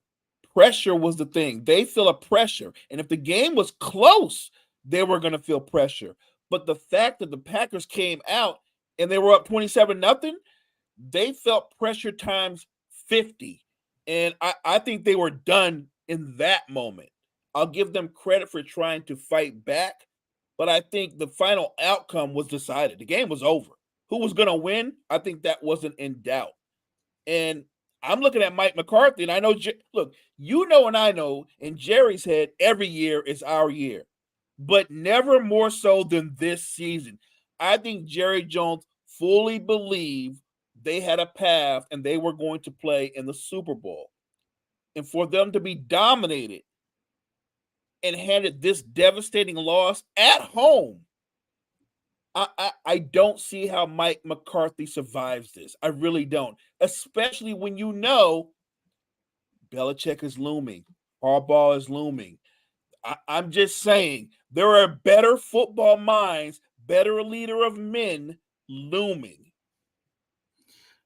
Speaker 3: was the thing. They feel a pressure. And if the game was close, they were going to feel pressure. But the fact that the Packers came out and they were up 27-0, they felt pressure times 50. And I think they were done in that moment. I'll give them credit for trying to fight back, but I think the final outcome was decided. The game was over. Who was going to win? I think that wasn't in doubt. And I'm looking at Mike McCarthy, and I know, look, you know and I know, in Jerry's head, every year is our year, but never more so than this season. I think Jerry Jones fully believed they had a path and they were going to play in the Super Bowl. And for them to be dominated and handed this devastating loss at home, I don't see how Mike McCarthy survives this. I really don't, especially when you know Belichick is looming, Harbaugh is looming. I'm just saying there are better football minds, better leader of men looming.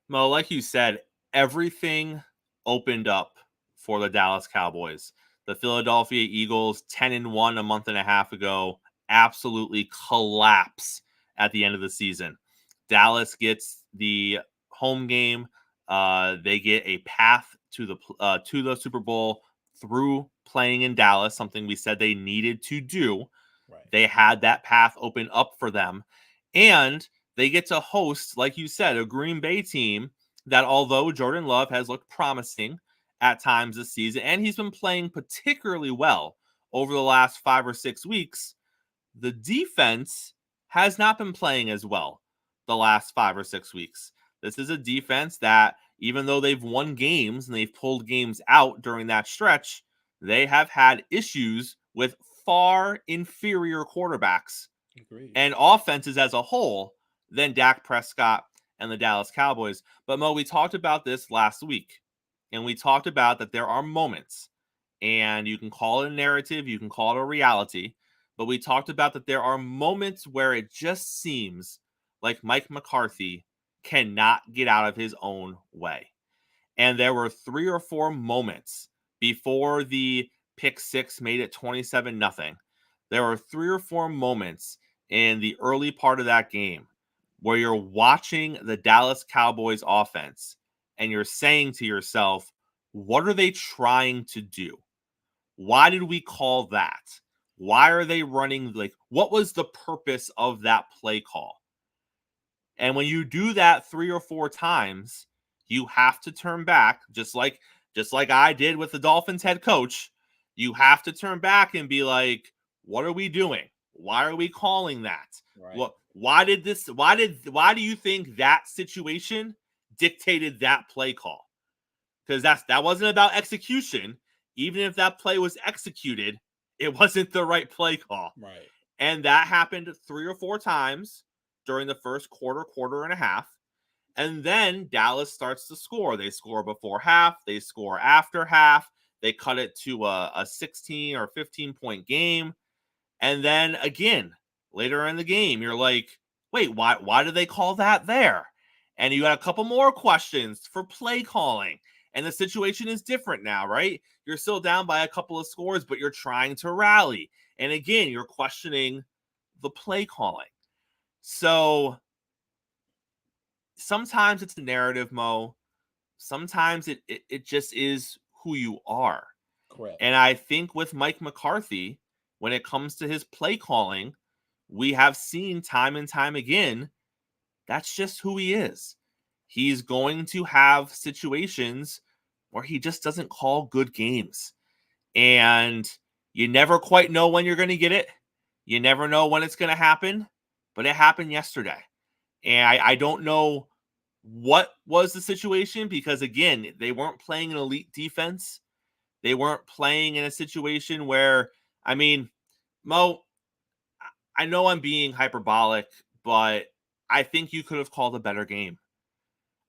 Speaker 2: Mo, like you said, everything opened up for the Dallas Cowboys. The Philadelphia Eagles, 10-1 a month and a half ago, absolutely collapse at the end of the season. Dallas gets the home game. They get a path to the Super Bowl through playing in Dallas, something we said they needed to do.
Speaker 3: Right.
Speaker 2: They had that path open up for them. And they get to host, like you said, a Green Bay team that, although Jordan Love has looked promising at times this season, and he's been playing particularly well over the last 5 or 6 weeks, the defense has not been playing as well the last 5 or 6 weeks. This is a defense that, even though they've won games and they've pulled games out during that stretch, they have had issues with far inferior quarterbacks
Speaker 3: Agreed.
Speaker 2: and offenses as a whole than Dak Prescott and the Dallas Cowboys. But Mo, we talked about this last week, and we talked about that there are moments, and you can call it a narrative, you can call it a reality, but we talked about that there are moments where it just seems like Mike McCarthy cannot get out of his own way. And there were 3 or 4 moments before the pick six made it 27-0. There were 3 or 4 moments in the early part of that game where you're watching the Dallas Cowboys offense and you're saying to yourself, what are they trying to do? Why did we call that? Why are they running? Like, what was the purpose of that play call? And when you do that 3 or 4 times, you have to turn back, just like I did with the Dolphins head coach. You have to turn back and be like, what are we doing? Why are we calling that?
Speaker 3: Right.
Speaker 2: Why do you think that situation dictated that play call? Because that wasn't about execution. Even if that play was executed, it wasn't the right play call.
Speaker 3: Right.
Speaker 2: And that happened 3 or 4 times during the first quarter and a half. And then Dallas starts to score. They score before half. They score after half. They cut it to a 16 or 15-point game. And then again, later in the game, you're like, wait, why do they call that there? and you got a couple more questions for play calling, and the situation is different now, right? You're still down by a couple of scores, but you're trying to rally. And again, you're questioning the play calling. So sometimes it's the narrative, Mo. Sometimes it just is who you are.
Speaker 3: Correct.
Speaker 2: And I think with Mike McCarthy, when it comes to his play calling, we have seen time and time again, that's just who he is. He's going to have situations where he just doesn't call good games. And you never quite know when you're going to get it. You never know when it's going to happen, but it happened yesterday. And I don't know what was the situation because, again, they weren't playing an elite defense. They weren't playing in a situation where, I mean, Mo, I know I'm being hyperbolic, but I think you could have called a better game.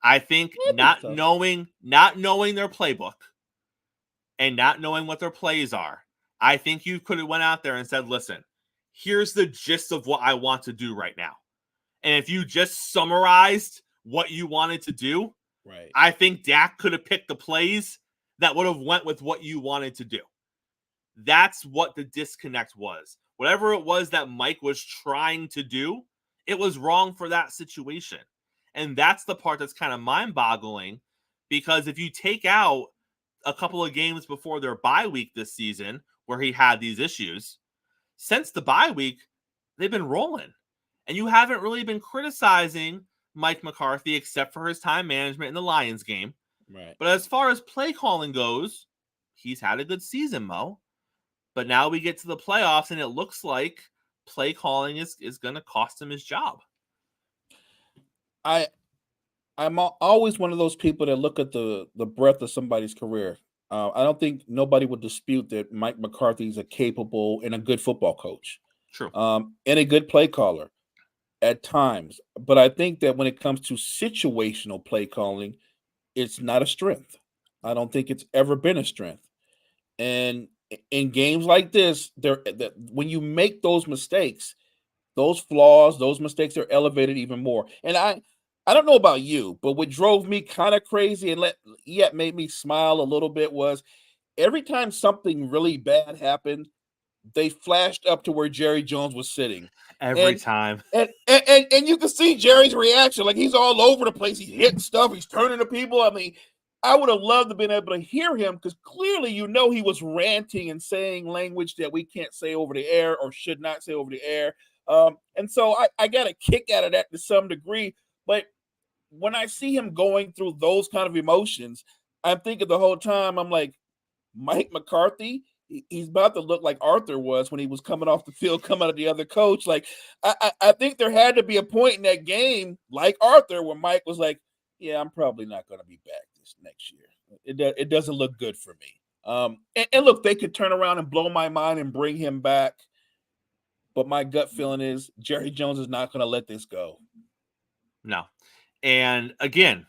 Speaker 2: I think not knowing their playbook and not knowing what their plays are, I think you could have went out there and said, listen, here's the gist of what I want to do right now. And if you just summarized what you wanted to do,
Speaker 3: right,
Speaker 2: I think Dak could have picked the plays that would have went with what you wanted to do. That's what the disconnect was. Whatever it was that Mike was trying to do, it was wrong for that situation. And that's the part that's kind of mind-boggling, because if you take out a couple of games before their bye week this season where he had these issues, since the bye week, they've been rolling. And you haven't really been criticizing Mike McCarthy except for his time management in the Lions game.
Speaker 3: right.
Speaker 2: But as far as play calling goes, he's had a good season, Mo. But now we get to the playoffs, and it looks like play calling is going to cost him his job.
Speaker 3: I'm always one of those people that look at the breadth of somebody's career. I don't think nobody would dispute that Mike McCarthy is a capable and a good football coach.
Speaker 2: True.
Speaker 3: And a good play caller at times. But I think that when it comes to situational play calling, it's not a strength. I don't think it's ever been a strength. And in games like this, when you make those mistakes, those flaws, those mistakes are elevated even more. And I don't know about you, but what drove me kind of crazy and yet made me smile a little bit was every time something really bad happened, they flashed up to where Jerry Jones was sitting.
Speaker 2: Every time.
Speaker 3: And you can see Jerry's reaction. Like, he's all over the place. He's hitting stuff. He's turning to people. I mean, I would have loved to have been able to hear him, because clearly, he was ranting and saying language that we can't say over the air or should not say over the air. And so I got a kick out of that to some degree. But when I see him going through those kind of emotions, I'm thinking the whole time, I'm like, Mike McCarthy, he's about to look like Arthur was when he was coming off the field, coming out of the other coach. Like, I think there had to be a point in that game, like Arthur, where Mike was like, yeah, I'm probably not going to be back this next year. It doesn't look good for me. And look, they could turn around and blow my mind and bring him back. But my gut feeling is Jerry Jones is not going to let this go.
Speaker 2: No. And again,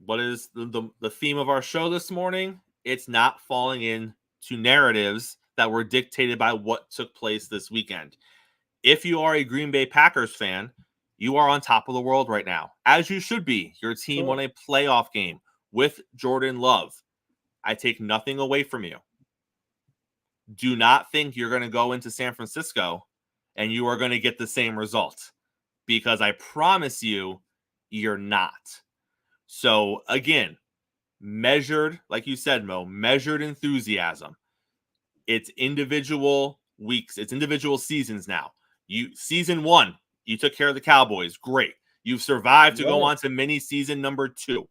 Speaker 2: what is the theme of our show this morning? It's not falling into narratives that were dictated by what took place this weekend. If you are a Green Bay Packers fan, you are on top of the world right now, as you should be. Your team won a playoff game with Jordan Love. I take nothing away from you. Do not think you're going to go into San Francisco and you are going to get the same result, because I promise you, you're not. So again, measured, like you said, Mo, measured enthusiasm. It's individual weeks. It's individual seasons now. Season 1, you took care of the Cowboys. Great. You've survived to go on to mini season number 2.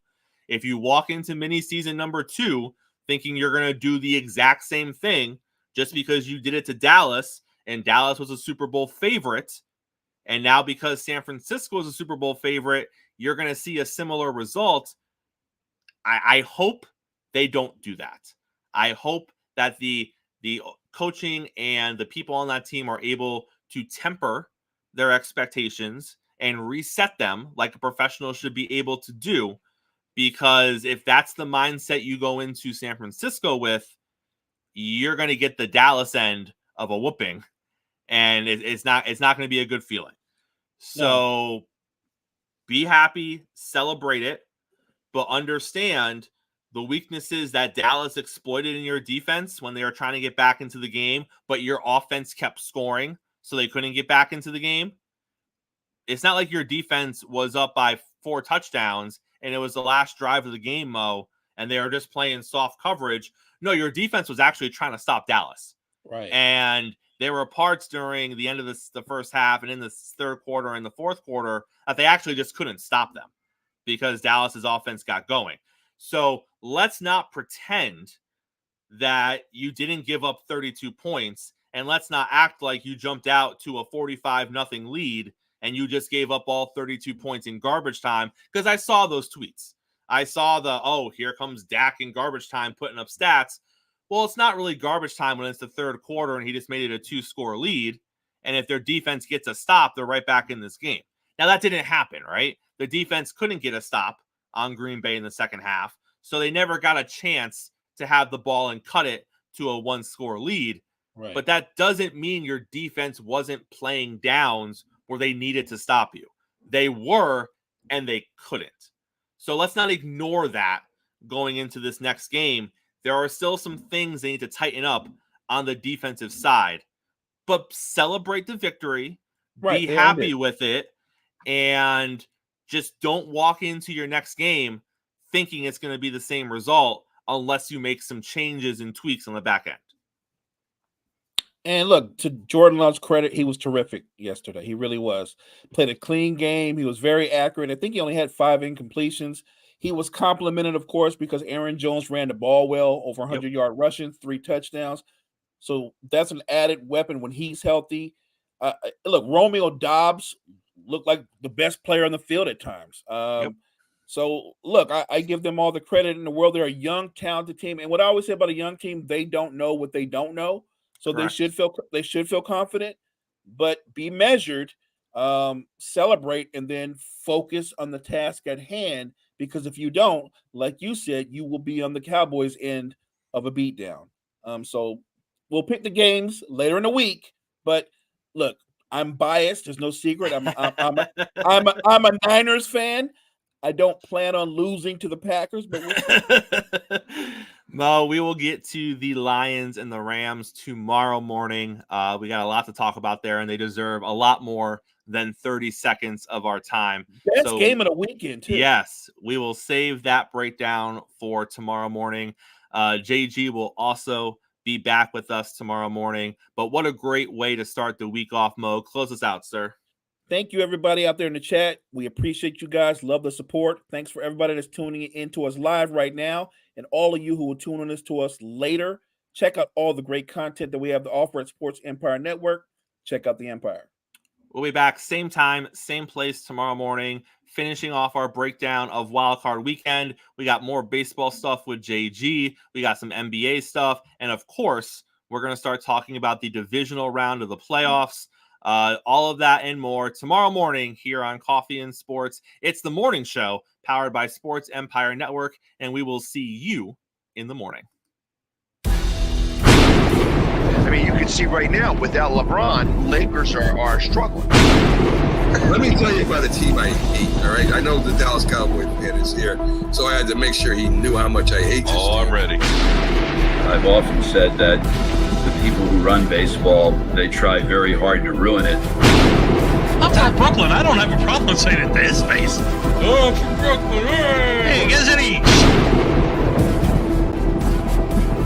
Speaker 2: If you walk into mini season number 2 thinking you're going to do the exact same thing just because you did it to Dallas, and Dallas was a Super Bowl favorite, and now because San Francisco is a Super Bowl favorite, you're going to see a similar result, I hope they don't do that. I hope that the coaching and the people on that team are able to temper their expectations and reset them like a professional should be able to do, because if that's the mindset you go into San Francisco with, you're going to get the Dallas end of a whooping, and it's not going to be a good feeling. So Be happy, celebrate it, but understand the weaknesses that Dallas exploited in your defense when they were trying to get back into the game, but your offense kept scoring, so they couldn't get back into the game. It's not like your defense was up by 4 touchdowns and it was the last drive of the game, Mo, and they were just playing soft coverage. No, your defense was actually trying to stop Dallas.
Speaker 3: Right.
Speaker 2: And there were parts during the end of the first half and in the third quarter and the fourth quarter that they actually just couldn't stop them because Dallas's offense got going. So let's not pretend that you didn't give up 32 points, and let's not act like you jumped out to a 45-0 lead and you just gave up all 32 points in garbage time, because I saw those tweets. I saw here comes Dak in garbage time putting up stats. Well, it's not really garbage time when it's the third quarter and he just made it a 2-score lead. And if their defense gets a stop, they're right back in this game. Now, that didn't happen, right? The defense couldn't get a stop on Green Bay in the second half, so they never got a chance to have the ball and cut it to a 1-score lead.
Speaker 3: Right.
Speaker 2: But that doesn't mean your defense wasn't playing downs where they needed to stop you. They were, and they couldn't. So let's not ignore that going into this next game. There are still some things they need to tighten up on the defensive side, but celebrate the victory, be happy with it, and just don't walk into your next game thinking it's going to be the same result unless you make some changes and tweaks on the back end.
Speaker 3: And look, to Jordan Love's credit, he was terrific yesterday. He really was. Played a clean game. He was very accurate. I think he only had 5 incompletions. He was complimented, of course, because Aaron Jones ran the ball well, over 100-yard rushing, 3 touchdowns. So that's an added weapon when he's healthy. Look, Romeo Doubs looked like the best player on the field at times. So, look, I give them all the credit in the world. They're a young, talented team. And what I always say about a young team, they don't know what they don't know. So Correct. they should feel confident, but be measured, celebrate, and then focus on the task at hand. Because if you don't, like you said, you will be on the Cowboys' end of a beatdown. So we'll pick the games later in the week. But look, I'm biased. There's no secret. I'm a Niners fan. I don't plan on losing to the Packers, but
Speaker 2: no, we will get to the Lions and the Rams tomorrow morning. We got a lot to talk about there, and they deserve a lot more than 30 seconds of our time.
Speaker 3: Best game of the weekend, too.
Speaker 2: Yes, we will save that breakdown for tomorrow morning. JG will also be back with us tomorrow morning. But what a great way to start the week off, Mo. Close us out, sir.
Speaker 3: Thank you, everybody out there in the chat. We appreciate you guys. Love the support. Thanks for everybody that's tuning in to us live right now, and all of you who will tune in to us later. Check out all the great content that we have to offer at Sports Empire Network. Check out the Empire.
Speaker 2: We'll be back same time, same place tomorrow morning, finishing off our breakdown of wildcard weekend. We got more baseball stuff with JG. We got some NBA stuff. And, of course, we're going to start talking about the divisional round of the playoffs. All of that and more tomorrow morning here on Coffee and Sports. It's the morning show powered by Sports Empire Network, and we will see you in the morning.
Speaker 1: I mean, you can see right now, without LeBron, Lakers are struggling.
Speaker 5: Let me tell you about a team I hate, all right? I know the Dallas Cowboys fan is here, so I had to make sure he knew how much I hate this team.
Speaker 6: I'm ready. I've often said that the people who run baseball, they try very hard to ruin it.
Speaker 7: I'm from Brooklyn. I don't have a problem saying it to his face. Oh, from Brooklyn. Hey, guys, any